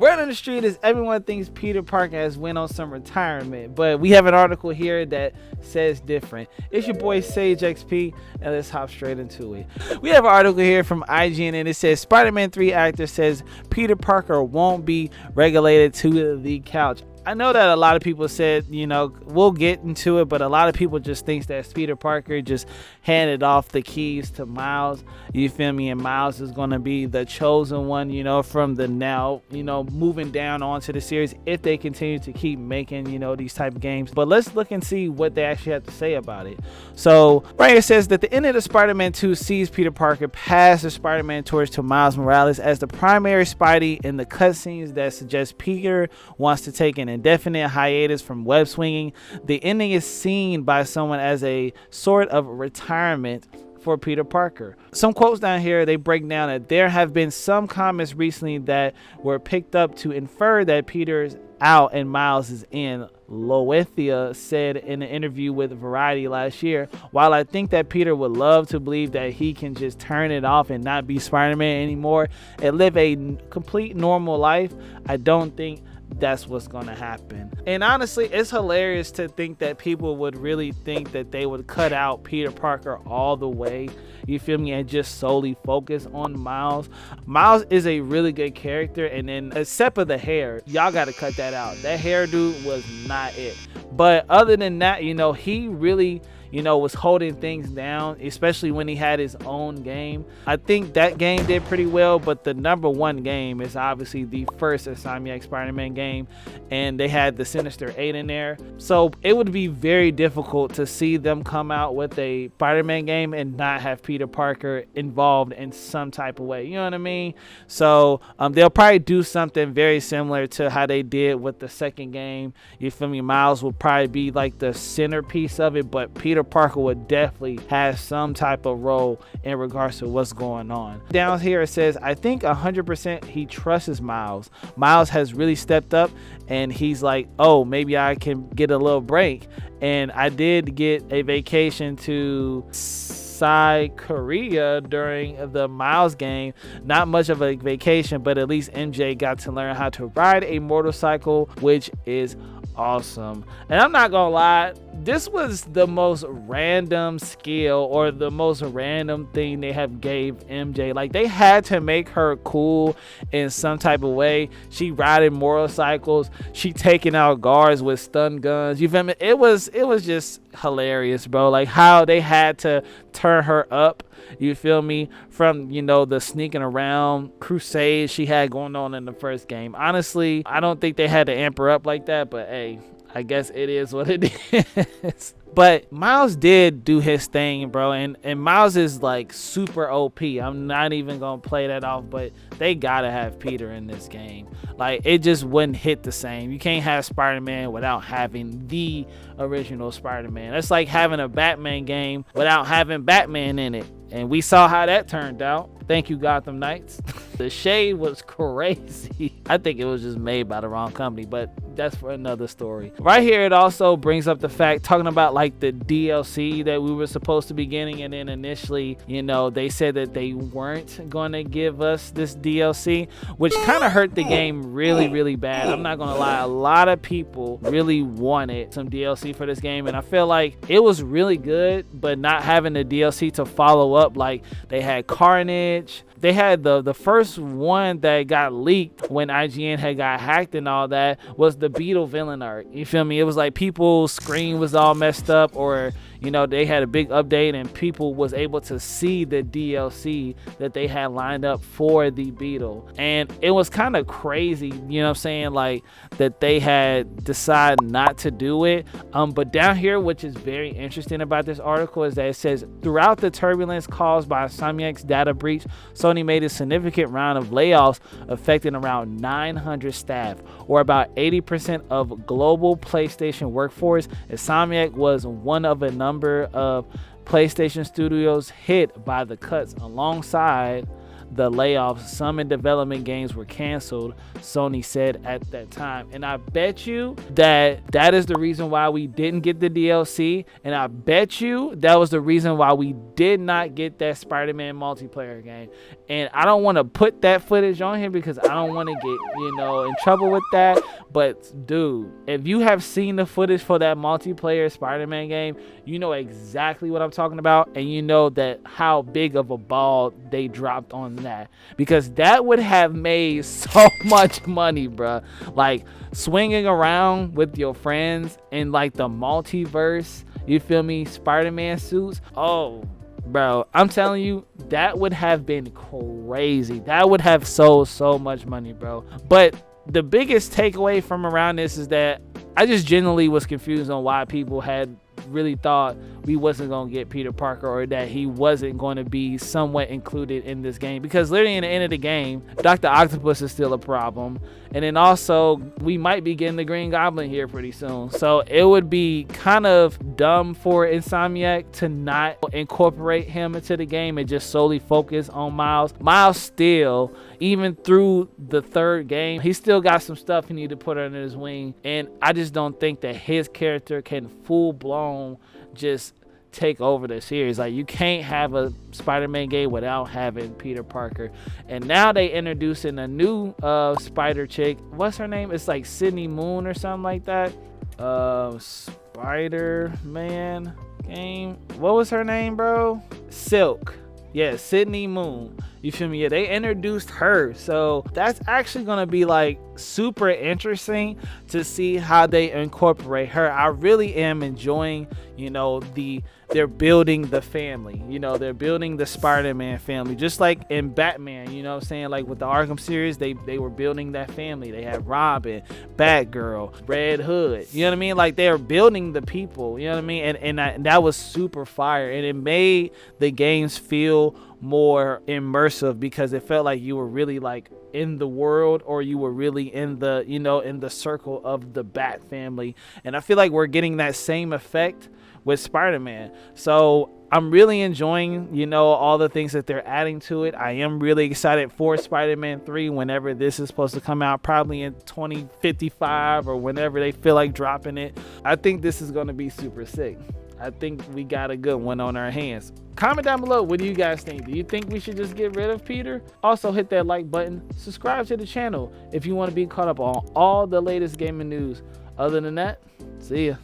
Word on the street is everyone thinks Peter Parker has went on some retirement, but we have an article here that says different. It's your boy Sage XP, and let's hop straight into it. We have an article here from IGN, and it says Spider-Man 3 actor says Peter Parker won't be relegated to the couch. I know that a lot of people said, you know, we'll get into it, but a lot of people just think that Peter Parker just handed off the keys to Miles. You feel me? And Miles is going to be the chosen one, you know, from the now, you know, moving down onto the series if they continue to keep making, you know, these type of games. But let's look and see what they actually have to say about it. So right here says that the end of the Spider-Man 2 sees Peter Parker pass the Spider-Man torch to Miles Morales as the primary Spidey in the cutscenes that suggest Peter wants to take an indefinite hiatus from web swinging. The ending is seen by someone as a sort of retirement for Peter Parker. Some quotes down here, they break down that there have been some comments recently that were picked up to infer that Peter's out and Miles is in. Loethia said in an interview with Variety last year, while I think that Peter would love to believe that he can just turn it off and not be Spider-Man anymore and live a complete normal life, I don't think that's what's gonna happen. And honestly, it's hilarious to think that people would really think that they would cut out Peter Parker all the way, you feel me, and just solely focus on Miles. Miles is a really good character, and then except for the hair, y'all gotta cut that out. That hairdo was not it. But other than that, you know, he really, you know, was holding things down, especially when he had his own game. I think that game did pretty well, but the #1 game is obviously the first Insomniac Spider-Man game, and they had the Sinister 8 in there. So it would be very difficult to see them come out with a Spider-Man game and not have Peter Parker involved in some type of way. You know what I mean? So they'll probably do something very similar to how they did with the second game. You feel me? Miles will probably be like the centerpiece of it, but Peter Parker would definitely have some type of role in regards to what's going on. Down here it says, I think 100% he trusts Miles. Miles has really stepped up, and he's like, oh, maybe I can get a little break. And I did get a vacation to South Korea during the Miles game. Not much of a vacation, but at least MJ got to learn how to ride a motorcycle, which is awesome. And I'm not gonna lie, this was the most random skill or the most random thing they have gave MJ. Like, they had to make her cool in some type of way. She riding motorcycles, she taking out guards with stun guns, you feel me? It was just hilarious, bro. Like how they had to turn her up, you feel me, from, you know, the sneaking around crusade she had going on in the first game. Honestly, I don't think they had to amp her up like that, but hey, I guess it is what it is. But Miles did do his thing, bro, and Miles is like super OP. I'm not even gonna play that off, but they gotta have Peter in this game. Like, it just wouldn't hit the same. You can't have Spider-Man without having the original Spider-Man. That's like having a Batman game without having Batman in it. And we saw how that turned out. Thank you, Gotham Knights. The shade was crazy. I think it was just made by the wrong company, but that's for another story. Right here, it also brings up the fact, talking about like the DLC that we were supposed to be getting, and then initially, you know, they said that they weren't going to give us this DLC, which kind of hurt the game really, really bad. I'm not gonna lie, a lot of people really wanted some DLC for this game, and I feel like it was really good, but not having the DLC to follow up, like they had Carnage. They had the first one that got leaked when IGN had got hacked and all that was the Beetle villain art. You feel me? It was like people's screen was all messed up, or, you know, they had a big update and people was able to see the DLC that they had lined up for the Beetle. And it was kind of crazy, you know what I'm saying, like that they had decided not to do it. But down here, which is very interesting about this article, is that it says, throughout the turbulence caused by Insomniac's data breach, Sony made a significant round of layoffs affecting around 900 staff, or about 80% of global PlayStation workforce. Insomniac was one of a number of PlayStation studios hit by the cuts, alongside the layoffs. Some in development games were canceled, Sony said at that time. And I bet you that is the reason why we didn't get the DLC. And I bet you that was the reason why we did not get that Spider-Man multiplayer game. And I don't want to put that footage on here because I don't want to get, in trouble with that. But dude, if you have seen the footage for that multiplayer Spider-Man game, you know exactly what I'm talking about, and you know that how big of a ball they dropped on that, because that would have made so much money, bruh. Like swinging around with your friends in like the multiverse, you feel me, Spider-Man suits. Oh bro, I'm telling you, that would have been crazy. That would have sold so much money, bro. But the biggest takeaway from around this is that I just genuinely was confused on why people had really thought we wasn't going to get Peter Parker, or that he wasn't going to be somewhat included in this game, because literally in the end of the game, Dr. Octopus is still a problem, and then also we might be getting the Green Goblin here pretty soon. So it would be kind of dumb for Insomniac to not incorporate him into the game and just solely focus on Miles. Miles still, even through the third game, he still got some stuff he need to put under his wing, and I just don't think that his character can full-blown just take over the series. Like, you can't have a Spider-Man game without having Peter Parker. And now they introducing a new spider chick. What's her name? It's like Sydney Moon or something like that. Spider-Man game. What was her name, bro? Silk. Yeah, Sydney Moon. You feel me? Yeah, they introduced her. So that's actually going to be like super interesting to see how they incorporate her. I really am enjoying, they're building the family. They're building the Spider-Man family. Just like in Batman, what I'm saying? Like with the Arkham series, they were building that family. They had Robin, Batgirl, Red Hood. You know what I mean? Like they're building the people. You know what I mean? And that was super fire. And it made the games feel more immersive, because it felt like you were really like in the world, or you were really in the in the circle of the Bat family. And I feel like we're getting that same effect with Spider-Man. So I'm really enjoying all the things that they're adding to it. I am really excited for Spider-Man 3 whenever this is supposed to come out, probably in 2055 or whenever they feel like dropping it. I think this is going to be super sick. I think we got a good one on our hands. Comment down below, what do you guys think? Do you think we should just get rid of Peter? Also hit that like button, subscribe to the channel if you want to be caught up on all the latest gaming news. Other than that, see ya.